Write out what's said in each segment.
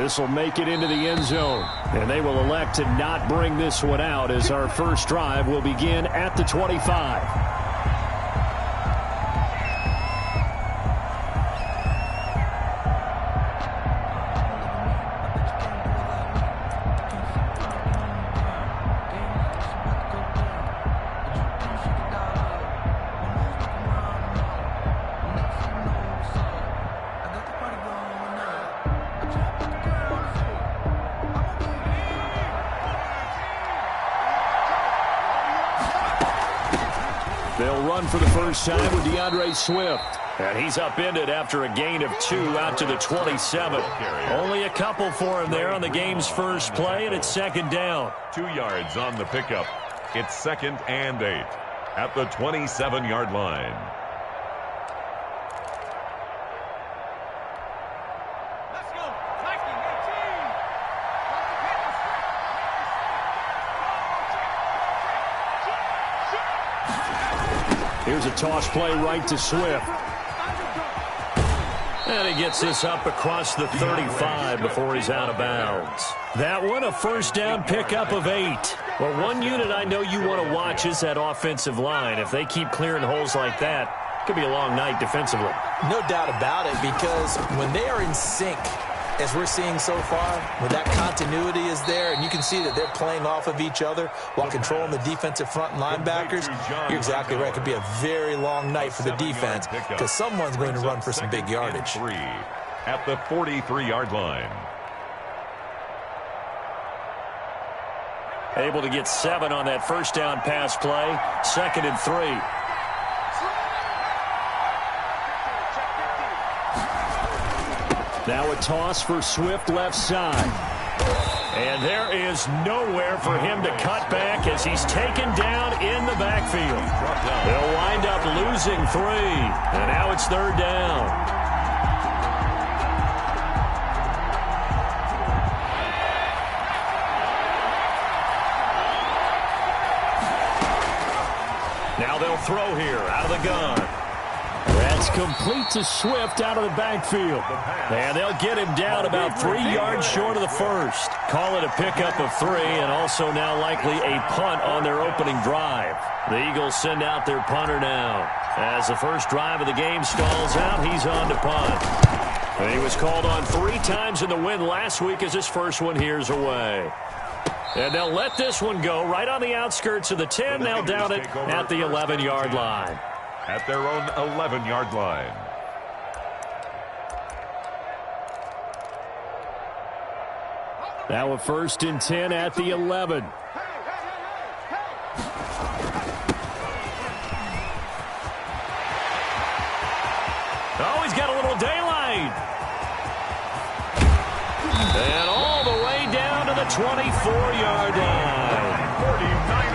This will make it into the end zone. And they will elect to not bring this one out as our first drive will begin at the 25. They'll run for the first time with DeAndre Swift. And he's upended after a gain of 2 out to the 27. Only a couple for him there on the game's first play, and it's second down. 2 yards on the pickup. It's 2nd and 8 at the 27-yard line. Here's a toss play right to Swift. And he gets this up across the 35 before he's out of bounds. That one, a first down pickup of 8. Well, one unit I know you want to watch is that offensive line. If they keep clearing holes like that, it could be a long night defensively. No doubt about it, because when they are in sync, as we're seeing so far, when that continuity is there, and you can see that they're playing off of each other while controlling the defensive front and linebackers, you're exactly right. It could be a very long night for the defense because someone's going to run for some big yardage. 3 at the 43-yard line. Able to get 7 on that first down pass play. 2nd and 3. Now a toss for Swift left side. And there is nowhere for him to cut back as he's taken down in the backfield. They'll wind up losing 3. And now it's 3rd down. Now they'll throw here out of the gun. That's complete to Swift out of the backfield. And they'll get him down about 3 yards short of the first. Call it a pickup of 3, and also now likely a punt on their opening drive. The Eagles send out their punter now. As the first drive of the game stalls out, he's on to punt. And he was called on 3 times in the win last week as his first one here's away. And they'll let this one go right on the outskirts of the 10. They'll down it at the 11-yard line. At their own 11-yard line. Now a 1st and 10 at the 11. Oh, he's got a little daylight. And all the way down to the 24-yard line.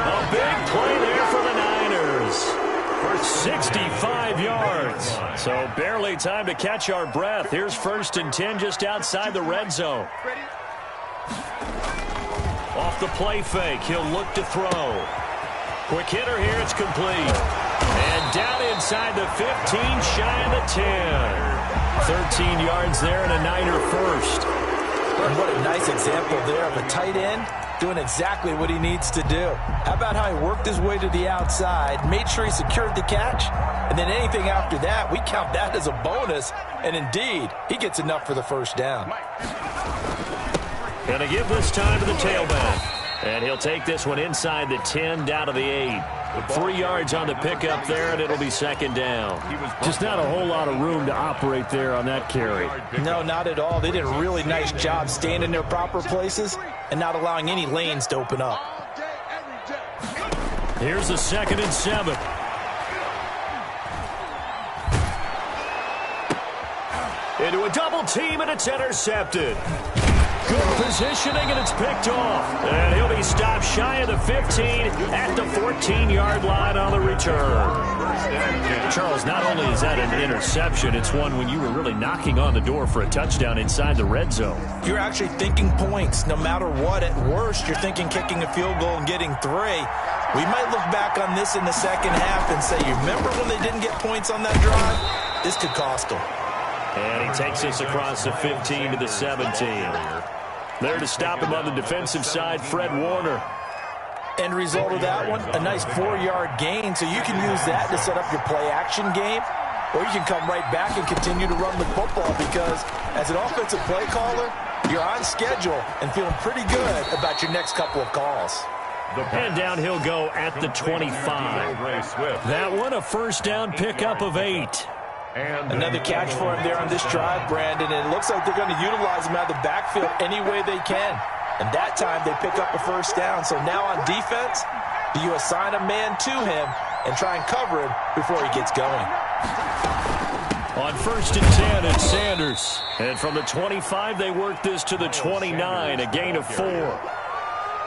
A big play there for the Niners. 65 yards. So barely time to catch our breath. Here's 1st and 10 just outside the red zone. Off the play fake, he'll look to throw. Quick hitter here, it's complete. And down inside the 15, shy of the 10. 13 yards there and a Niner first. And what a nice example there of a tight end doing exactly what he needs to do. How about how he worked his way to the outside, made sure he secured the catch, and then anything after that, we count that as a bonus. And indeed, he gets enough for the first down. Gonna give this time to the tailback. And he'll take this one inside the 10 down to the 8. 3 yards on the pickup there, and it'll be 2nd down. Just not a whole lot of room to operate there on that carry. No, not at all. They did a really nice job staying in their proper places and not allowing any lanes to open up. Here's the 2nd and 7. Into a double team, and it's intercepted. Good positioning, and it's picked off. And he'll be stopped shy of the 15 at the 14-yard line on the return. Charles, not only is that an interception, it's one when you were really knocking on the door for a touchdown inside the red zone. You're actually thinking points. No matter what, at worst, you're thinking kicking a field goal and getting 3. We might look back on this in the second half and say, you remember when they didn't get points on that drive? This could cost them. And he takes us across the 15 to the 17. There to stop him on the defensive side, Fred Warner. End result of that one, a nice 4-yard gain, so you can use that to set up your play-action game, or you can come right back and continue to run the football because as an offensive play caller, you're on schedule and feeling pretty good about your next couple of calls. And down he'll go at the 25. That one, a first down pickup of 8. Another catch for him there on this drive, Brandon, and it looks like they're going to utilize him out of the backfield any way they can. And that time they pick up a first down. So now on defense, do you assign a man to him and try and cover him before he gets going? On 1st and 10, it's Sanders. And from the 25, they work this to the 29, a gain of 4.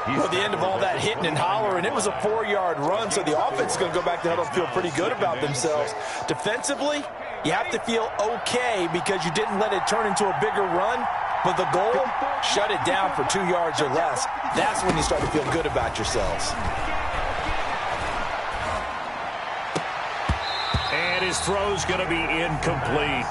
Well, at the end of all that hitting and hollering, it was a 4-yard run, so the offense is going to go back to huddle and feel pretty good about themselves. Defensively, you have to feel okay because you didn't let it turn into a bigger run, but the goal, shut it down for 2 yards or less. That's when you start to feel good about yourselves. And his throw's going to be incomplete.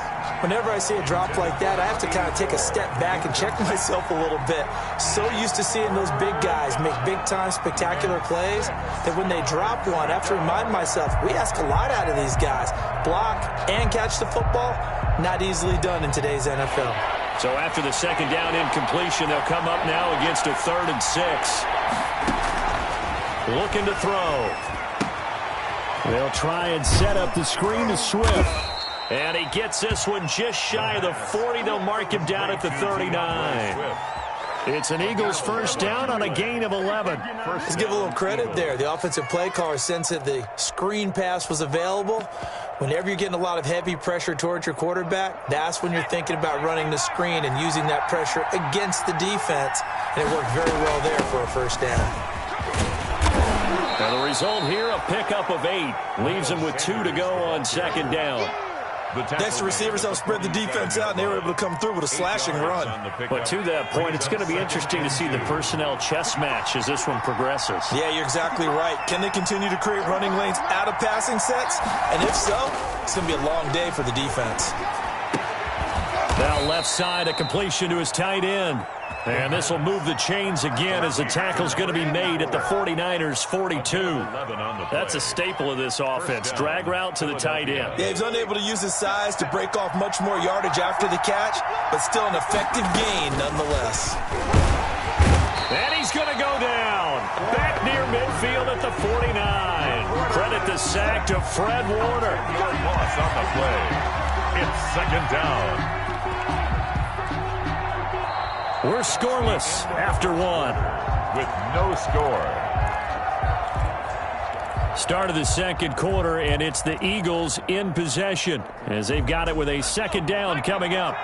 Whenever I see a drop like that, I have to kind of take a step back and check myself a little bit. So used to seeing those big guys make big-time spectacular plays that when they drop one, I have to remind myself, we ask a lot out of these guys. Block and catch the football, not easily done in today's NFL. So after the second down incompletion, they'll come up now against a 3rd and 6. Looking to throw. They'll try and set up the screen to Swift. And he gets this one just shy of the 40. They'll mark him down at the 39. It's an Eagles first down on a gain of 11. Let's give a little credit there. The offensive play caller sensed that the screen pass was available. Whenever you're getting a lot of heavy pressure towards your quarterback, that's when you're thinking about running the screen and using that pressure against the defense. And it worked very well there for a first down. And the result here, a pickup of 8. Leaves him with 2 to go on 2nd down. Next, the receivers helped spread the defense out, and they were able to come through with a slashing run. But to that point, it's going to be interesting to see the personnel chess match as this one progresses. Yeah, you're exactly right. Can they continue to create running lanes out of passing sets? And if so, it's going to be a long day for the defense. Now left side, a completion to his tight end. And this will move the chains again as the tackle's going to be made at the 49ers' 42. That's a staple of this offense. Drag route to the tight end. Yeah, he's unable to use his size to break off much more yardage after the catch, but still an effective gain nonetheless. And he's going to go down. Back near midfield at the 49. Credit the sack to Fred Warner. Yard loss on the play. It's 2nd down. We're scoreless after 1. With no score. Start of the second quarter, and it's the Eagles in possession as they've got it with a 2nd down coming up.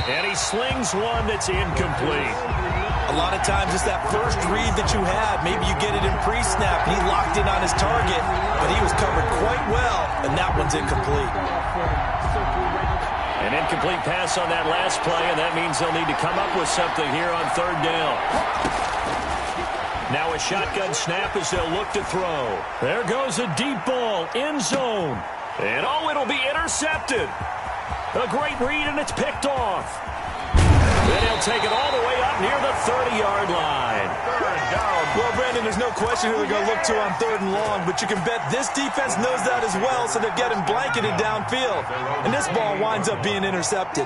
And he slings one that's incomplete. A lot of times it's that first read that you have. Maybe you get it in pre-snap. He locked in on his target, but he was covered quite well, and that one's incomplete. An incomplete pass on that last play, and that means they'll need to come up with something here on 3rd down. Now a shotgun snap as they'll look to throw. There goes a deep ball, end zone. And it'll be intercepted. A great read, and it's picked off. Then he'll take it all the way up near the 30-yard line. 3rd down. Well, Brandon, there's no question who they're going to look to on 3rd and long, but you can bet this defense knows that as well, so they're getting blanketed downfield. And this ball winds up being intercepted.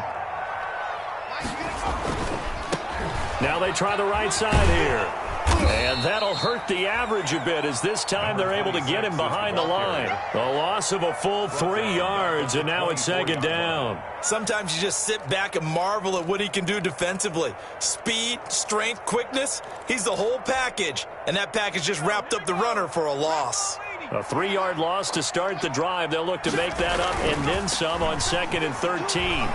Now they try the right side here. And that'll hurt the average a bit as this time they're able to get him behind the line. A loss of a full 3 yards, and now it's 2nd down. Sometimes you just sit back and marvel at what he can do defensively. Speed, strength, quickness, he's the whole package. And that package just wrapped up the runner for a loss. A 3-yard loss to start the drive. They'll look to make that up and then some on 2nd and 13.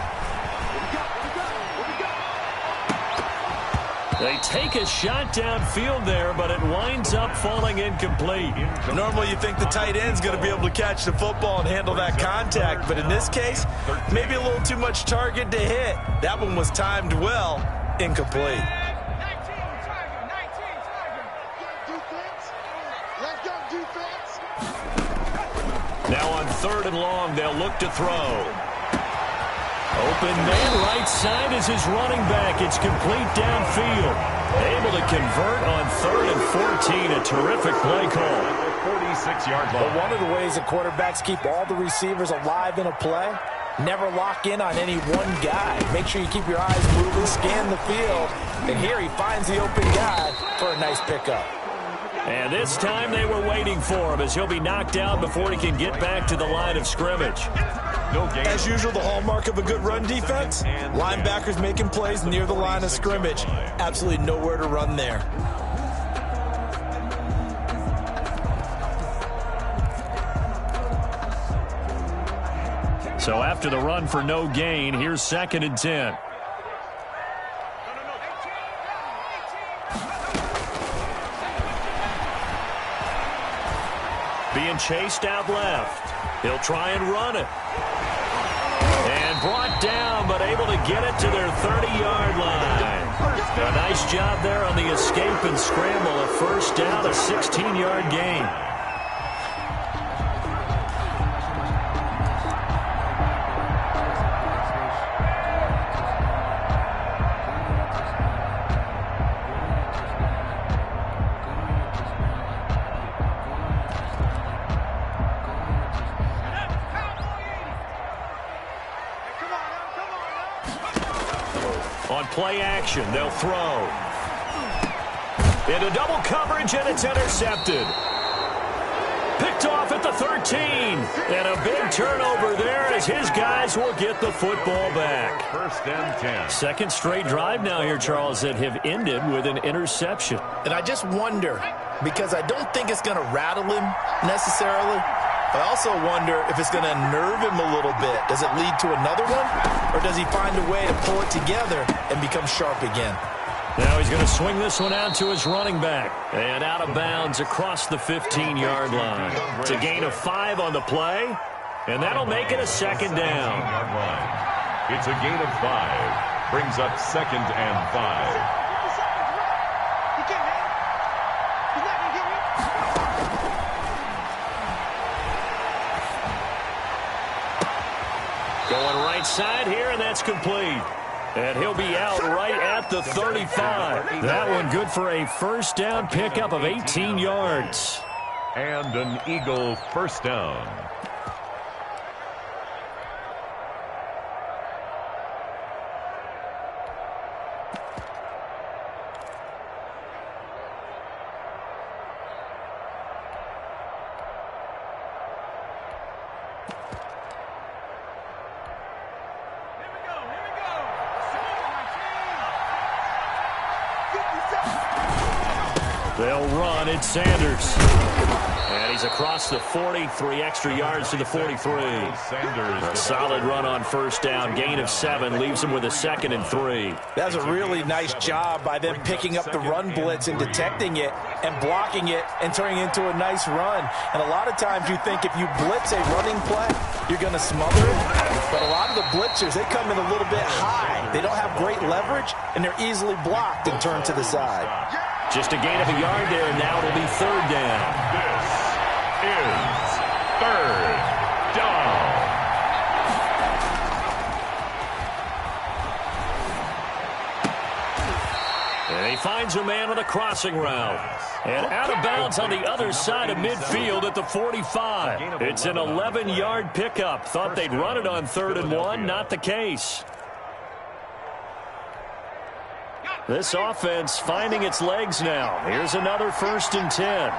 They take a shot downfield there, but it winds up falling incomplete. Normally you think the tight end's going to be able to catch the football and handle that contact, but in this case, maybe a little too much target to hit. That one was timed well, incomplete. Now on 3rd and long, they'll look to throw. Open man right side is his running back. It's complete downfield. Able to convert on 3rd and 14. A terrific play call. 46-yard line. But one of the ways that quarterbacks keep all the receivers alive in a play, never lock in on any one guy. Make sure you keep your eyes moving, scan the field. And here he finds the open guy for a nice pickup. And this time they were waiting for him as he'll be knocked out before he can get back to the line of scrimmage. No gain. As usual, the hallmark of a good run defense, linebackers making plays near the line of scrimmage. Absolutely nowhere to run there. So after the run for no gain, here's 2nd and 10. Being chased out left. He'll try and run it. And brought down, but able to get it to their 30-yard line. A nice job there on the escape and scramble. A first down, a 16-yard gain. On play action, they'll throw. Into double coverage, and it's intercepted. Picked off at the 13. And a big turnover there as his guys will get the football back. 1st and 10. Second straight drive now here, Charles, that have ended with an interception. And I just wonder, because I don't think it's going to rattle him necessarily. I also wonder if it's going to unnerve him a little bit. Does it lead to another one? Or does he find a way to pull it together and become sharp again? Now he's going to swing this one out to his running back. And out of bounds across the 15-yard line. It's a gain of 5 on the play. And that'll make it a 2nd down. It's a gain of 5. Brings up 2nd and 5. Going right side here, and that's complete. And he'll be out right at the 35. That one good for a first down pickup of 18 yards. And an Eagle first down. They'll run. It's Sanders. And he's across the 40, 3 extra yards to the 43. Sanders. A solid run on first down. Gain of 7 leaves him with a 2nd and 3. That's a really nice job by them picking up the run blitz and detecting it and blocking it and turning it into a nice run. And a lot of times you think if you blitz a running play, you're going to smother it. But a lot of the blitzers, they come in a little bit high. They don't have great leverage, and they're easily blocked and turned to the side. Just a gain of a yard there, and now it'll be 3rd down. This is 3rd down. And he finds a man on a crossing route. And out of bounds on the other side of midfield at the 45. It's an 11-yard pickup. Thought they'd run it on 3rd and 1. Not the case. This offense finding its legs now. Here's another 1st and 10.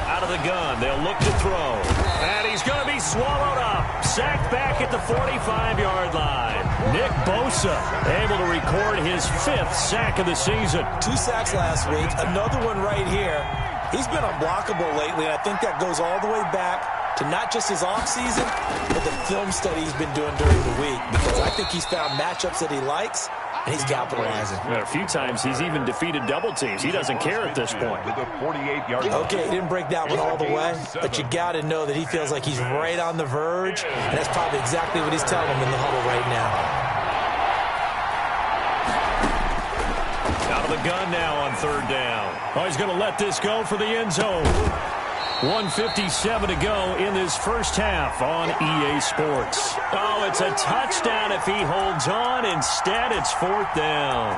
Out of the gun, they'll look to throw. And he's going to be swallowed up. Sacked back at the 45-yard line. Nick Bosa able to record his 5th sack of the season. 2 sacks last week, another one right here. He's been unblockable lately, and I think that goes all the way back to not just his offseason, but the film study he's been doing during the week, because I think he's found matchups that he likes, and he's capitalizing. A few times he's even defeated double teams. He doesn't care at this point. With a 48-yard line. Okay, he didn't break that one all the way, but you got to know that he feels like he's right on the verge, and that's probably exactly what he's telling him in the huddle right now. Out of the gun now on third down. Oh, he's going to let this go for the end zone. 1:57 to go in this first half on EA Sports. Oh, it's a touchdown if he holds on. Instead, it's fourth down.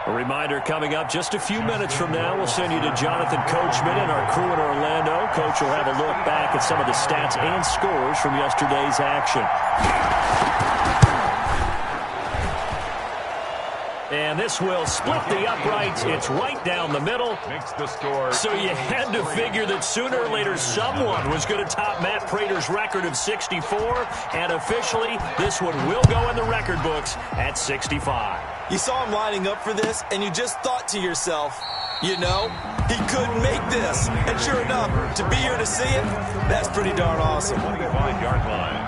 A reminder coming up just a few minutes from now. We'll send you to Jonathan Coachman and our crew in Orlando. Coach will have a look back at some of the stats and scores from yesterday's action. And this will split the uprights. It's right down the middle. Makes the score. So you had to figure that sooner or later someone was going to top Matt Prater's record of 64. And officially, this one will go in the record books at 65. You saw him lining up for this, and you just thought to yourself, you know, he could make this. And sure enough, to be here to see it, that's pretty darn awesome. 25-yard line.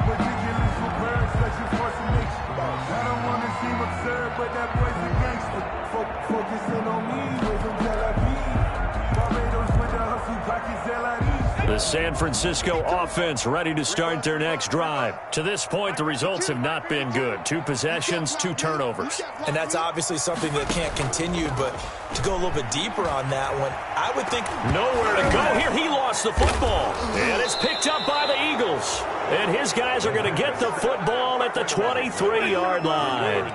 The San Francisco offense ready to start their next drive. To this point, the results have not been good. 2 possessions, 2 turnovers. And that's obviously something that can't continue, but to go a little bit deeper on that one, I would think nowhere to go here. He lost the football, and it's picked up by the Eagles. And his guys are going to get the football at the 23-yard line.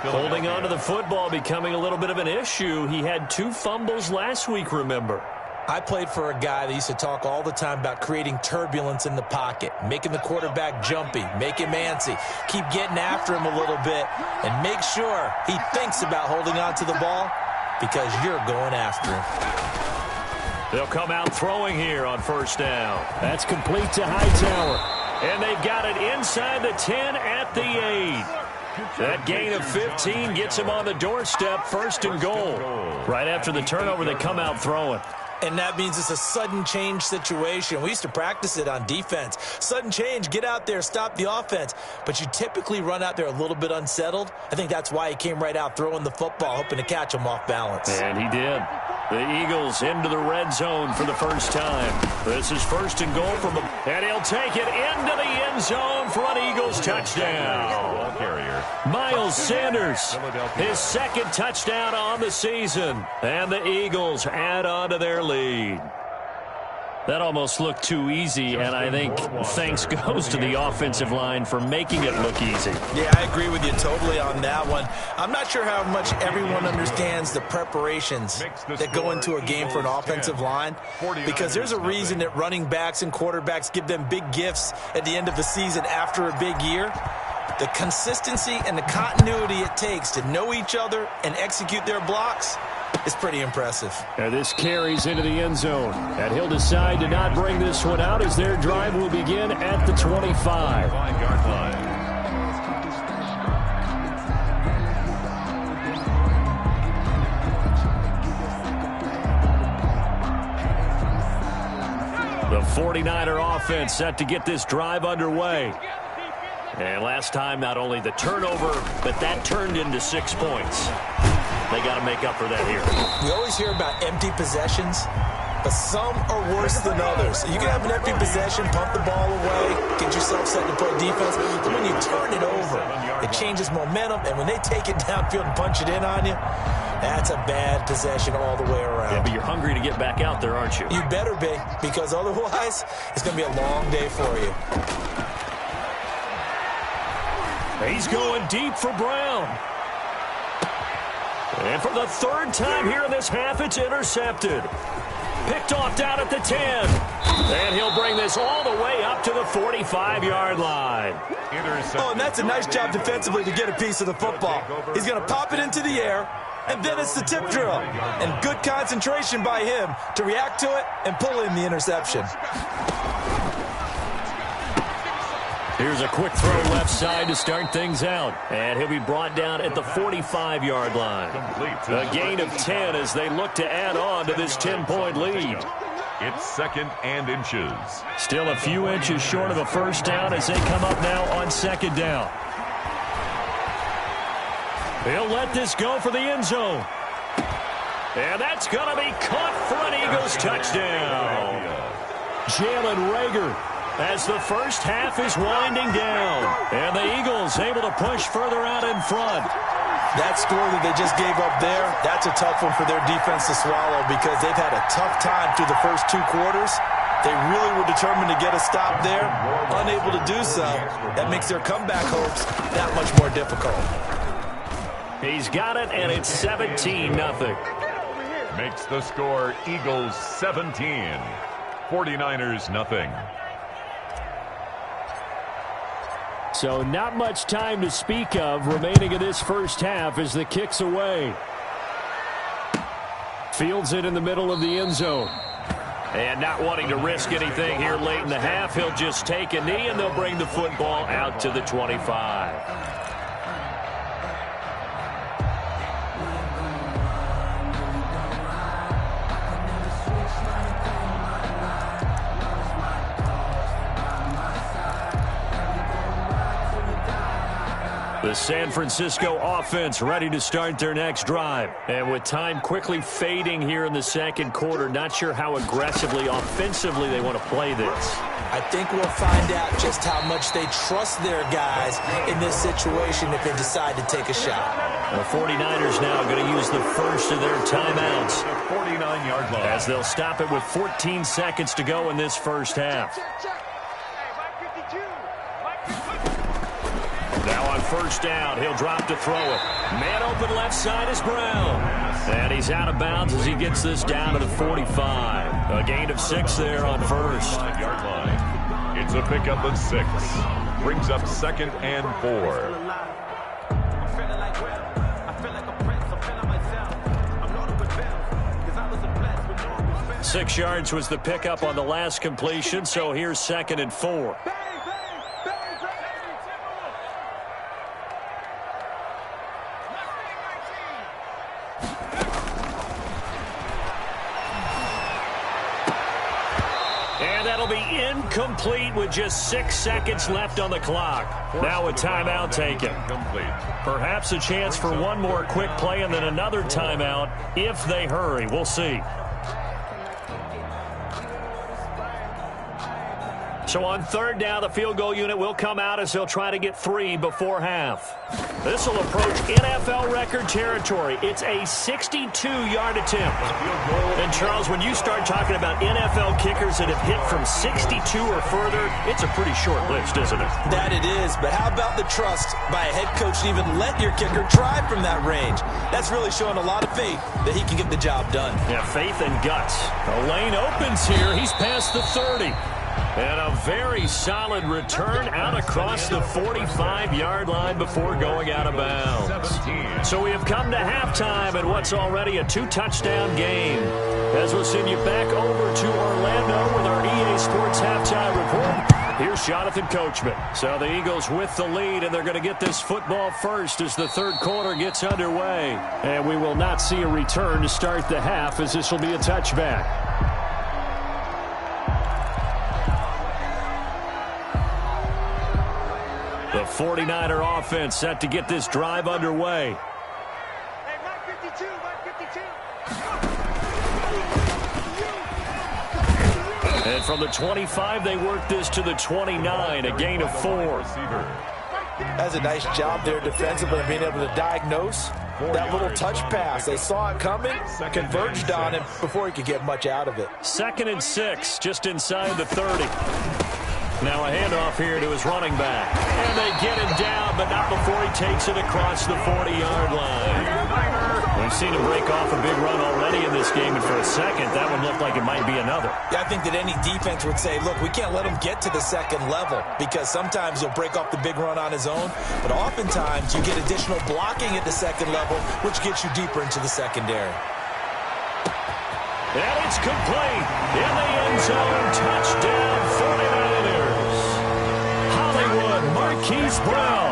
Holding on to the football becoming a little bit of an issue. He had 2 fumbles last week, remember. I played for a guy that used to talk all the time about creating turbulence in the pocket, making the quarterback jumpy, make him antsy, keep getting after him a little bit, and make sure he thinks about holding on to the ball because you're going after him. They'll come out throwing here on first down. That's complete to Hightower. And they've got it inside the 10 at the 8. That gain of 15 gets him on the doorstep, first and goal. Right after the turnover, they come out throwing. And that means it's a sudden change situation. We used to practice it on defense. Sudden change, get out there, stop the offense. But you typically run out there a little bit unsettled. I think that's why he came right out throwing the football, hoping to catch him off balance. And he did. The Eagles into the red zone for the first time. This is first and goal from him. And he'll take it into the end zone for an Eagles touchdown. Miles Sanders, his second touchdown on the season. And the Eagles add on to their lead. That almost looked too easy, and I think thanks goes to the offensive line for making it look easy. Yeah, I agree with you totally on that one. I'm not sure how much everyone understands the preparations that go into a game for an offensive line, because there's a reason that running backs and quarterbacks give them big gifts at the end of the season after a big year. The consistency and the continuity it takes to know each other and execute their blocks is pretty impressive. And this carries into the end zone. And he'll decide to not bring this one out as their drive will begin at the 25. 5-yard line. The 49er offense set to get this drive underway. And last time, not only the turnover, but that turned into 6 points. They got to make up for that here. We always hear about empty possessions, but some are worse than others. You can have an empty possession, pump the ball away, get yourself set to play defense, but when you turn it over, it changes momentum, and when they take it downfield and punch it in on you, that's a bad possession all the way around. Yeah, but you're hungry to get back out there, aren't you? You better be, because otherwise, it's going to be a long day for you. He's going deep for Brown. And for the third time here in this half, it's intercepted. Picked off down at the 10. And he'll bring this all the way up to the 45-yard line. Oh, and that's a nice job defensively to get a piece of the football. He's going to pop it into the air, and then it's the tip drill. And good concentration by him to react to it and pull in the interception. Here's a quick throw left side to start things out. And he'll be brought down at the 45-yard line. A gain of 10 as they look to add on to this 10-point lead. It's second and inches. Still a few inches short of a first down as they come up now on second down. He'll let this go for the end zone. And that's going to be caught for an Eagles touchdown. Jalen Reagor, as the first half is winding down. And the Eagles able to push further out in front. That score that they just gave up there, that's a tough one for their defense to swallow because they've had a tough time through the first 2 quarters. They really were determined to get a stop there. Unable to do so, that makes their comeback hopes that much more difficult. He's got it, and it's 17-0. Makes the score Eagles 17, 49ers nothing. So not much time to speak of remaining in this first half as the kick's away. Fields it in the middle of the end zone. And not wanting to risk anything here late in the half, he'll just take a knee and they'll bring the football out to the 25. The San Francisco offense ready to start their next drive. And with time quickly fading here in the second quarter, not sure how aggressively, offensively they want to play this. I think we'll find out just how much they trust their guys in this situation if they decide to take a shot. The 49ers now going to use the first of their timeouts. 49-yard line. As they'll stop it with 14 seconds to go in this first half. Now on first down, he'll drop to throw it. Man open left side is Brown. And he's out of bounds as he gets this down to the 45. A gain of 6 there on first. 5-yard line. It's a pickup of 6. Brings up 2nd and 4. 6 yards was the pickup on the last completion, so here's 2nd and 4. And that'll be incomplete with just 6 seconds left on the clock. Now a timeout taken. Perhaps a chance for one more quick play and then another timeout if they hurry. We'll see. So on third down, the field goal unit will come out as they'll try to get 3 before half. This will approach NFL record territory. It's a 62-yard attempt. And, Charles, when you start talking about NFL kickers that have hit from 62 or further, it's a pretty short list, isn't it? That it is, but how about the trust by a head coach to even let your kicker try from that range? That's really showing a lot of faith that he can get the job done. Yeah, faith and guts. The lane opens here. He's past the 30. And a very solid return out across the 45-yard line before going out of bounds. So we have come to halftime in what's already a 2-touchdown game. As we'll send you back over to Orlando with our EA Sports Halftime Report. Here's Jonathan Coachman. So the Eagles with the lead, and they're going to get this football first as the third quarter gets underway. And we will not see a return to start the half as this will be a touchback. The 49er offense set to get this drive underway. And from the 25, they work this to the 29, a gain of 4. That's a nice job there defensively, being able to diagnose that little touch pass. They saw it coming, converged on him before he could get much out of it. 2nd and 6, just inside the 30. Now a handoff here to his running back. And they get him down, but not before he takes it across the 40-yard line. We've seen him break off a big run already in this game, and for a second, that one looked like it might be another. Yeah, I think that any defense would say, look, we can't let him get to the second level because sometimes he'll break off the big run on his own, but oftentimes you get additional blocking at the second level, which gets you deeper into the secondary. And it's complete. In the end zone, touchdown 49ers. Hollywood Marquise Brown,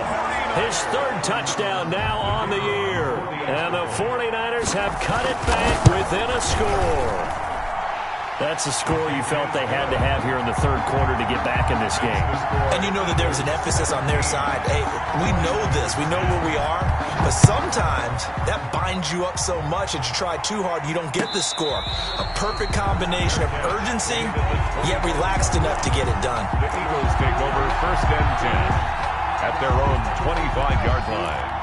his 3rd touchdown now on the year. And the 49ers have cut it back within a score. That's a score you felt they had to have here in the third quarter to get back in this game. And you know that there was an emphasis on their side. Hey, we know this. We know where we are. But sometimes that binds you up so much that you try too hard, you don't get the score. A perfect combination of urgency, yet relaxed enough to get it done. The Eagles take over first and 10 at their own 25-yard line.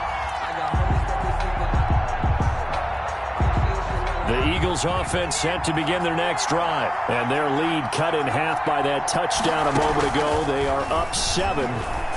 The Eagles offense set to begin their next drive. And their lead cut in half by that touchdown a moment ago. They are up 7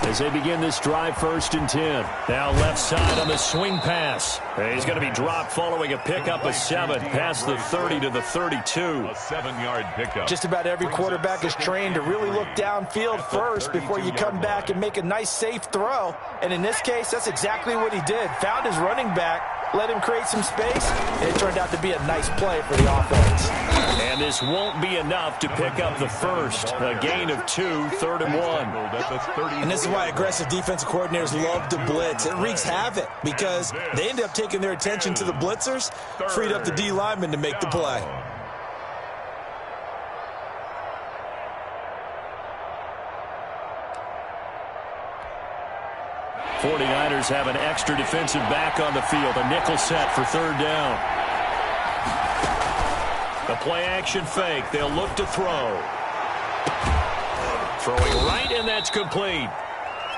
as they begin this drive, first and 10. Now left side on the swing pass. He's going to be dropped following a pickup of 7 past the 30 to the 32. A 7-yard pickup. Just about every quarterback is trained to really look downfield first before you come back and make a nice, safe throw. And in this case, that's exactly what he did. Found his running back, let him create some space, and it turned out to be a nice play for the offense. And this won't be enough to pick up the first. A gain of 2, 3rd and 1. And this is why aggressive defensive coordinators love to blitz. It wreaks havoc because they end up taking their attention to the blitzers, freed up the D lineman to make the play. '49ers have an extra defensive back on the field. A nickel set for 3rd down. The play-action fake. They'll look to throw. Throwing right, and that's complete.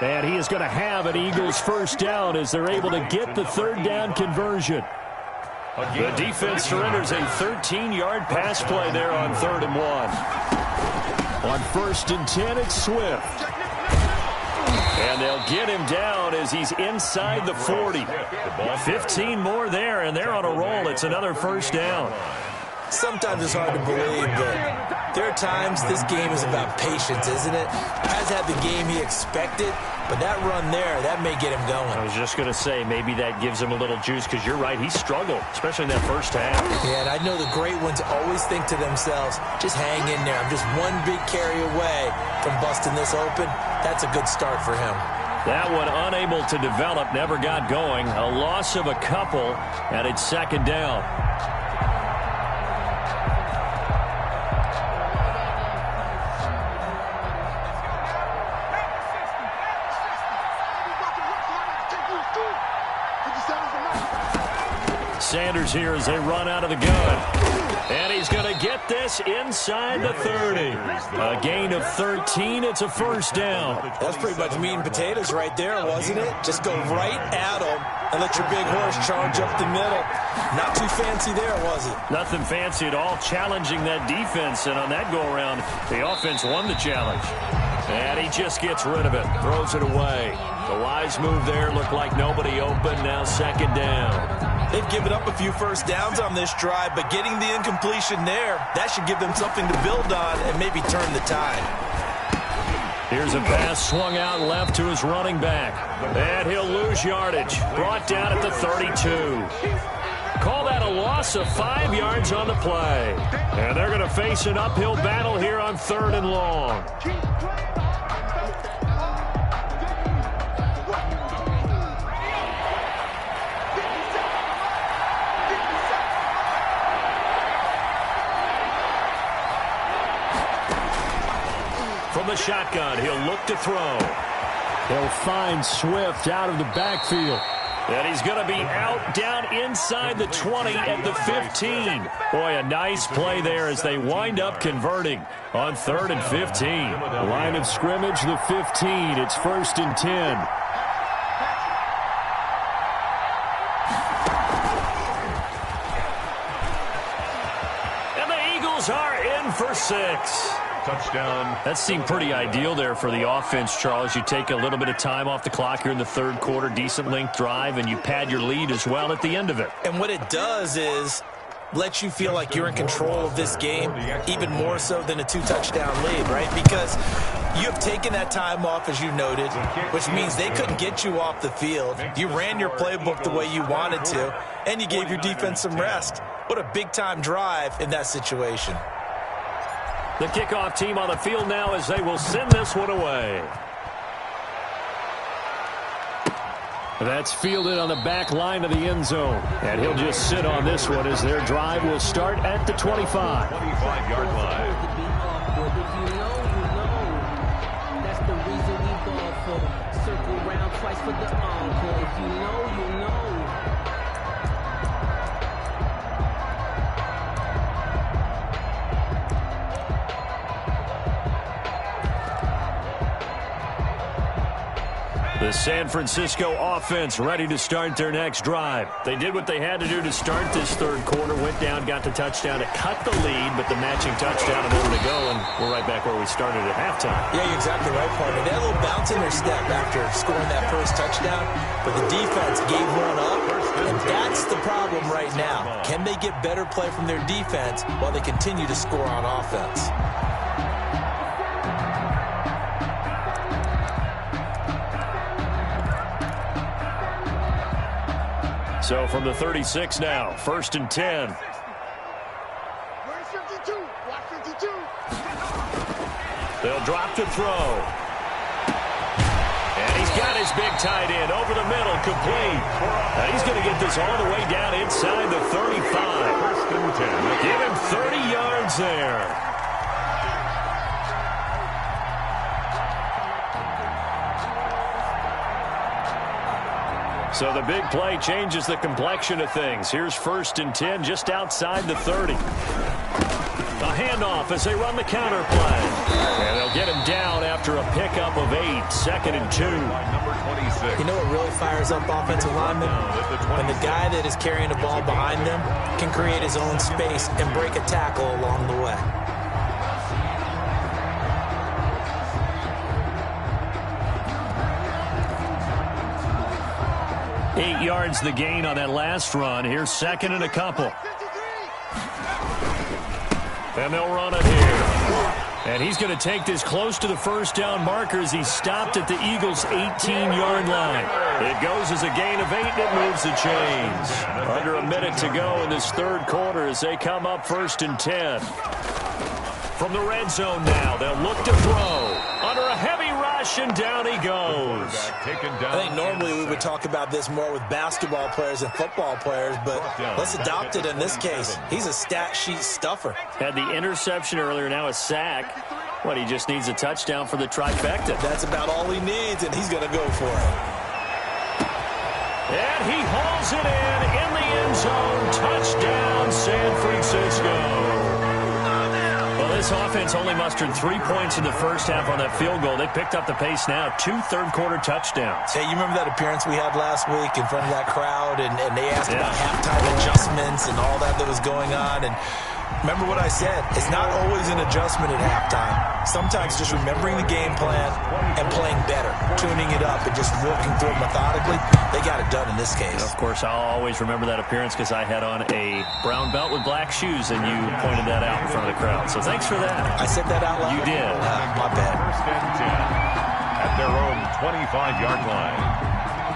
And he is going to have an Eagles first down as they're able to get the 3rd down conversion. The defense surrenders a 13-yard pass play there on 3rd and 1. On 1st and 10, it's Swift. And they'll get him down as he's inside the 40. 15 more there, and they're on a roll. It's another first down. Sometimes it's hard to believe, but there are times this game is about patience, isn't it? Has had the game he expected, but that run there, that may get him going. I was just going to say, maybe that gives him a little juice, because you're right, he struggled, especially in that first half. Yeah, and I know the great ones always think to themselves, just hang in there. I'm just one big carry away from busting this open. That's a good start for him. That one unable to develop, never got going. A loss of a couple, and it's 2nd down. Sanders here as they run out of the gun. And he's going to get this inside the 30. A gain of 13. It's a first down. That's pretty much meat and potatoes right there, wasn't it? Just go right at him and let your big horse charge up the middle. Not too fancy there, was it? Nothing fancy at all, challenging that defense. And on that go-around, the offense won the challenge. And he just gets rid of it, throws it away. The wise move there, looked like nobody open. Now 2nd down. They've given up a few first downs on this drive, but getting the incompletion there, that should give them something to build on and maybe turn the tide. Here's a pass swung out left to his running back. And he'll lose yardage. Brought down at the 32. Call that a loss of 5 yards on the play. And they're going to face an uphill battle here on 3rd and long. From the shotgun, he'll look to throw. He'll find Swift out of the backfield. And he's going to be out down inside the 20 at the 15. Boy, a nice play there as they wind up converting on 3rd and 15. Line of scrimmage, the 15. It's 1st and 10. And the Eagles are in for 6. Touchdown. That seemed pretty ideal there for the offense, Charles. You take a little bit of time off the clock here in the 3rd quarter, decent length drive, and you pad your lead as well at the end of it. And what it does is let you feel like you're in control of this game, even more so than a 2-touchdown lead, right? Because you have taken that time off, as you noted, which means they couldn't get you off the field. You ran your playbook the way you wanted to, and you gave your defense some rest. What a big-time drive in that situation. The kickoff team on the field now as they will send this one away. That's fielded on the back line of the end zone. And he'll just sit on this one as their drive will start at the 25. 25-yard line. That's the reason we ball for. Circle round twice for the encore. If you know, you know. The San Francisco offense ready to start their next drive. They did what they had to do to start this third quarter, went down, got the touchdown to cut the lead, but the matching touchdown a moment to go, and we're right back where we started at halftime. Yeah, you're exactly right, partner. They had a little bounce in their step after scoring that first touchdown, but the defense gave one up, and that's the problem right now. Can they get better play from their defense while they continue to score on offense? So from the 36 now, 1st and 10. Where's 52? Watch 52. They'll drop to throw. And he's got his big tight end over the middle, complete. Now he's going to get this all the way down inside the 35. 1st and 10. Give him 30 yards there. So the big play changes the complexion of things. Here's 1st and 10 just outside the 30. A handoff as they run the counter play. And they'll get him down after a pickup of 8. 2nd and 2. Number 26. You know what really fires up offensive linemen? When the guy that is carrying the ball behind them can create his own space and break a tackle along the way. Eight yards the gain on that last run. Here's 2nd and a couple. And they'll run it here. And he's going to take this close to the first down marker as he's stopped at the Eagles' 18-yard line. It goes as a gain of 8, and it moves the chains. Under a minute to go in this third quarter as they come up 1st and 10. From the red zone now, they'll look to throw. Under a heavy rush, and down he goes. I think normally we would talk about this more with basketball players and football players, but let's adopt it in this case. He's a stat sheet stuffer. Had the interception earlier, now a sack. What, he just needs a touchdown for the trifecta. That's about all he needs, and he's going to go for it. And he hauls it in the end zone. Touchdown, San Francisco. Well, this offense only mustered 3 points in the first half on that field goal. They picked up the pace now. 2 third-quarter touchdowns. Hey, you remember that appearance we had last week in front of that crowd, and they asked about halftime adjustments and all that was going on, and remember what I said. It's not always an adjustment at halftime. Sometimes just remembering the game plan and playing better, tuning it up and just working through it methodically. They got it done in this case. And of course, I'll always remember that appearance because I had on a brown belt with black shoes, and you pointed that out in front of the crowd. So thanks for that. I said that out loud? You did. My bad. 1st and 10 at their own 25-yard line.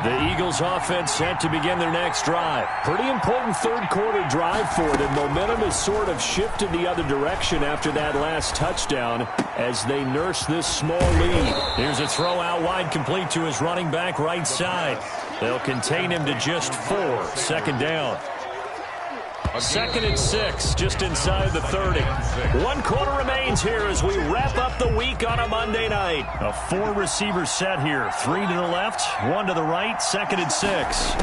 The Eagles offense set to begin their next drive. Pretty important third-quarter drive for them. Momentum has sort of shifted the other direction after that last touchdown as they nurse this small lead. Here's a throw out wide, complete to his running back right side. They'll contain him to just 4. 2nd down. 2nd and 6, just inside the 30. 1 quarter remains here as we wrap up the week on a Monday night. A 4-receiver set here. 3 to the left, 1 to the right, 2nd and 6.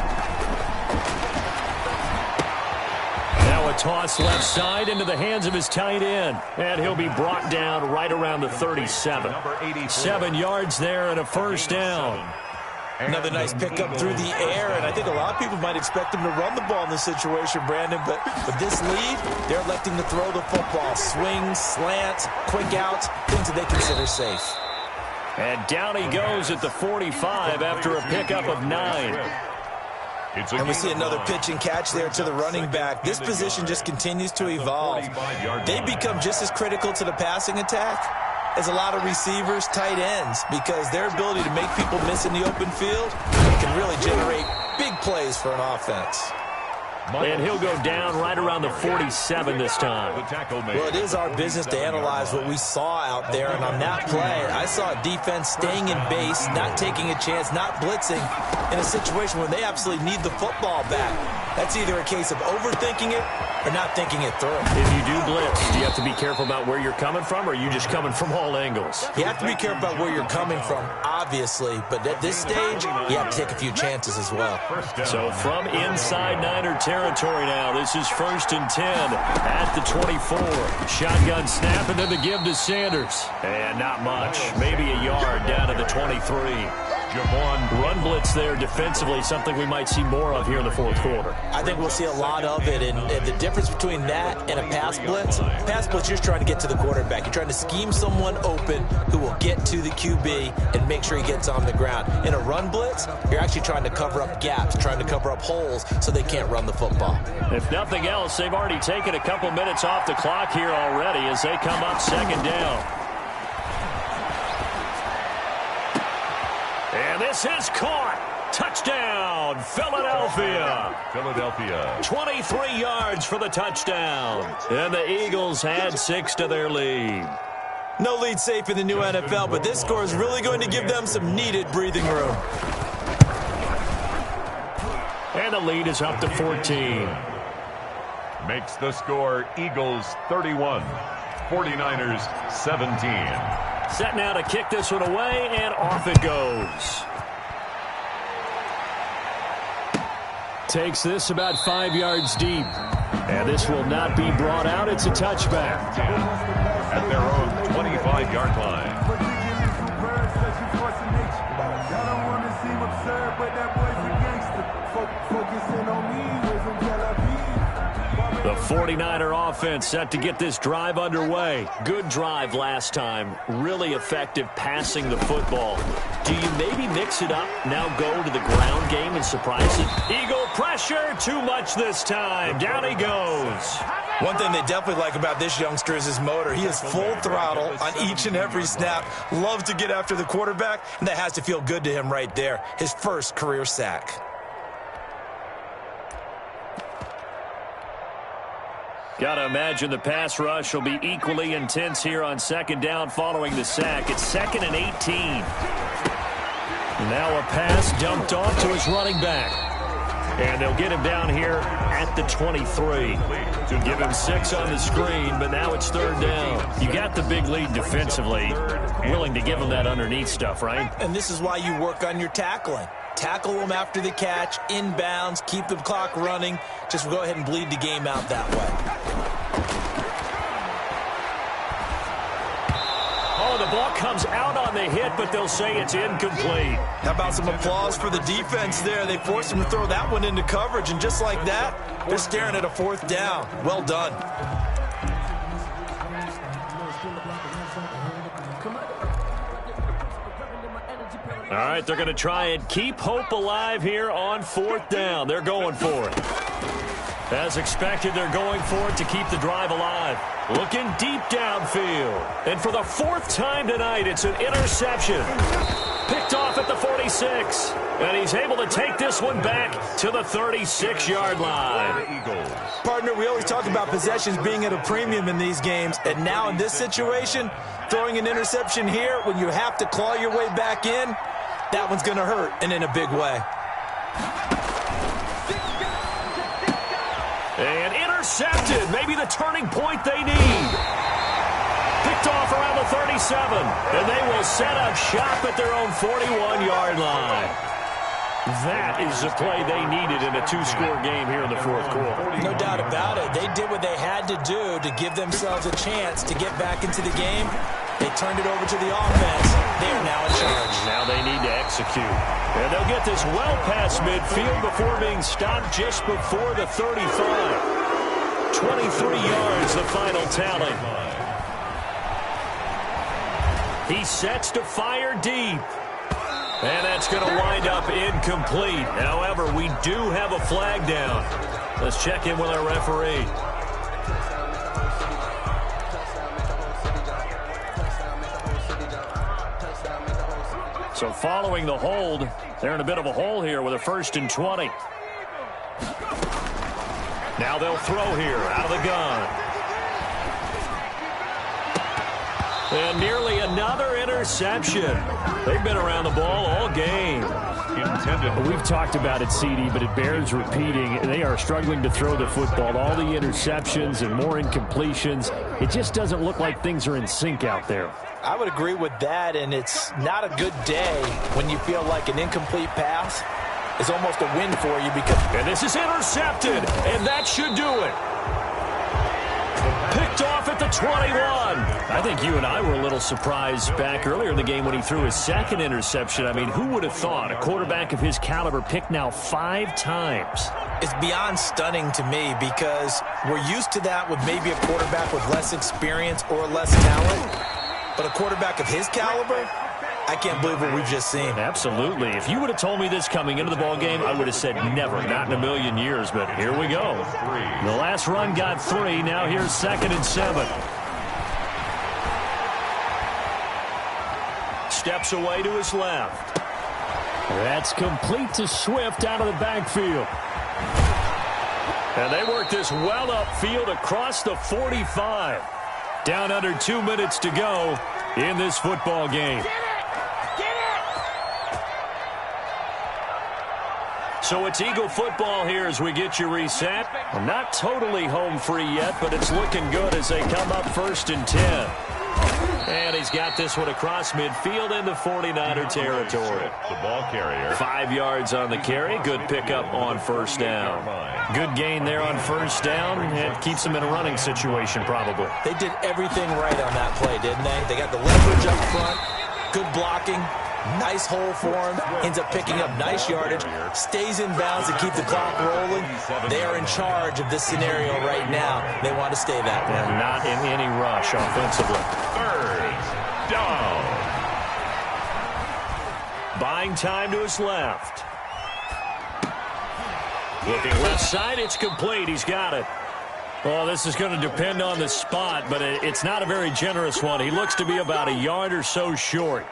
Now a toss left side into the hands of his tight end. And he'll be brought down right around the 37. 7 yards there and a 1st down. Another nice pickup through the air, and I think a lot of people might expect him to run the ball in this situation, Brandon, but with this lead, they're electing to throw the football. Swings, slants, quick outs, things that they consider safe. And down he goes at the 45 after a pickup of 9. And we see another pitch and catch there to the running back. This position just continues to evolve. They become just as critical to the passing attack as a lot of receivers, tight ends, because their ability to make people miss in the open field can really generate big plays for an offense. And he'll go down right around the 47 this time. Well, it is our business to analyze what we saw out there, and on that play, I saw a defense staying in base, not taking a chance, not blitzing in a situation where they absolutely need the football back. That's either a case of overthinking it or not thinking it through. If you do blitz, do you have to be careful about where you're coming from, or are you just coming from all angles? You have to be careful about where you're coming from, obviously, but at this stage, you have to take a few chances as well. So from inside Niner territory now, this is 1st and 10 at the 24. Shotgun snap, and then the give to Sanders. And not much, maybe a yard down to the 23. Run blitz there defensively, something we might see more of here in the fourth quarter. I think we'll see a lot of it, and the difference between that and a pass blitz, you're just trying to get to the quarterback. You're trying to scheme someone open who will get to the QB and make sure he gets on the ground. In a run blitz, you're actually trying to cover up gaps, trying to cover up holes so they can't run the football. If nothing else, they've already taken a couple minutes off the clock here already as they come up 2nd down. And this is caught. Touchdown, Philadelphia. 23 yards for the touchdown. And the Eagles add 6 to their lead. No lead safe in the new NFL, but this score is really going to give them some needed breathing room. And the lead is up to 14. Makes the score Eagles 31, 49ers 17. Set now to kick this one away, and off it goes. Takes this about 5 yards deep. And this will not be brought out. It's a touchback. At their own 25-yard line. The 49er offense set to get this drive underway. Good drive last time. Really effective passing the football. Do you maybe mix it up, now go to the ground game and surprise it? Eagle pressure, too much this time. Down he goes. One thing they definitely like about this youngster is his motor. He is full throttle on each and every snap. Loves to get after the quarterback, and that has to feel good to him right there. His first career sack. Gotta imagine the pass rush will be equally intense here on 2nd down following the sack. It's 2nd and 18. Now a pass dumped off to his running back. And they'll get him down here at the 23. To give him 6 on the screen, but now it's 3rd down. You got the big lead defensively. Willing to give him that underneath stuff, right? And this is why you work on your tackling. Tackle them after the catch, inbounds, keep the clock running. Just go ahead and bleed the game out that way. Oh, the ball comes out on the hit, but they'll say it's incomplete. How about some applause for the defense there? They forced him to throw that one into coverage, and just like that, they're staring at a 4th down. Well done. All right, they're going to try and keep hope alive here on 4th down. They're going for it. As expected, they're going for it to keep the drive alive. Looking deep downfield. And for the 4th time tonight, it's an interception. Picked off at the 46. And he's able to take this one back to the 36-yard line. Partner, we always talk about possessions being at a premium in these games. And now in this situation, throwing an interception here when you have to claw your way back in, that one's going to hurt, and in a big way. And intercepted. Maybe the turning point they need. Picked off around the 37. And they will set up shop at their own 41-yard line. That is the play they needed in a 2-score game here in the 4th quarter. No doubt about it. They did what they had to do to give themselves a chance to get back into the game. They turned it over to the offense. They are now in charge. Now they need to execute. And they'll get this well past midfield before being stopped just before the 35. 23 yards, the final tally. He sets to fire deep. And that's going to wind up incomplete. However, we do have a flag down. Let's check in with our referee. So following the hold, they're in a bit of a hole here with a 1st and 20. Now they'll throw here out of the gun. And nearly another interception. They've been around the ball all game. We've talked about it, CD, but it bears repeating. They are struggling to throw the football. All the interceptions and more incompletions. It just doesn't look like things are in sync out there. I would agree with that, and it's not a good day when you feel like an incomplete pass is almost a win for you because... And this is intercepted, and that should do it. Picked off at the 21. I think you and I were a little surprised back earlier in the game when he threw his second interception. I mean, who would have thought a quarterback of his caliber picked now 5 times? It's beyond stunning to me because we're used to that with maybe a quarterback with less experience or less talent. But a quarterback of his caliber, I can't believe what we've just seen. Absolutely. If you would have told me this coming into the ballgame, I would have said never, not in a million years. But here we go. The last run got 3. Now here's 2nd and 7. Steps away to his left. That's complete to Swift out of the backfield. And they work this well upfield across the 45. Down under 2 minutes to go in this football game. So it's Eagle football here as we get you reset. Not totally home free yet, but it's looking good as they come up 1st and 10. And he's got this one across midfield into 49er territory. The ball carrier. 5 yards on the carry. Good pickup on 1st down. Good gain there on 1st down. It keeps them in a running situation probably. They did everything right on that play, didn't they? They got the leverage up front, good blocking, nice hole for him, ends up picking up nice yardage, stays in bounds to keep the clock rolling. They are in charge of this scenario right now. They want to stay that way. And not in any rush offensively. 3rd down. Buying time to his left. Looking left side, it's complete. He's got it. Well, this is going to depend on the spot, but it's not a very generous one. He looks to be about a yard or so short.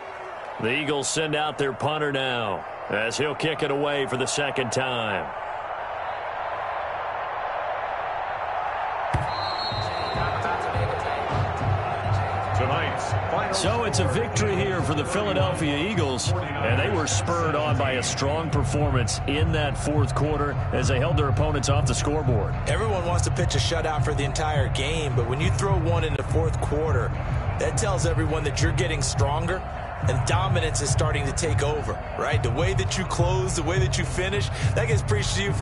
The Eagles send out their punter now as he'll kick it away for the 2nd time. So it's a victory here for the Philadelphia Eagles, and they were spurred on by a strong performance in that 4th quarter as they held their opponents off the scoreboard. Everyone wants to pitch a shutout for the entire game, but when you throw one in the 4th quarter, that tells everyone that you're getting stronger and dominance is starting to take over, right? The way that you close, the way that you finish, that gets preached to you.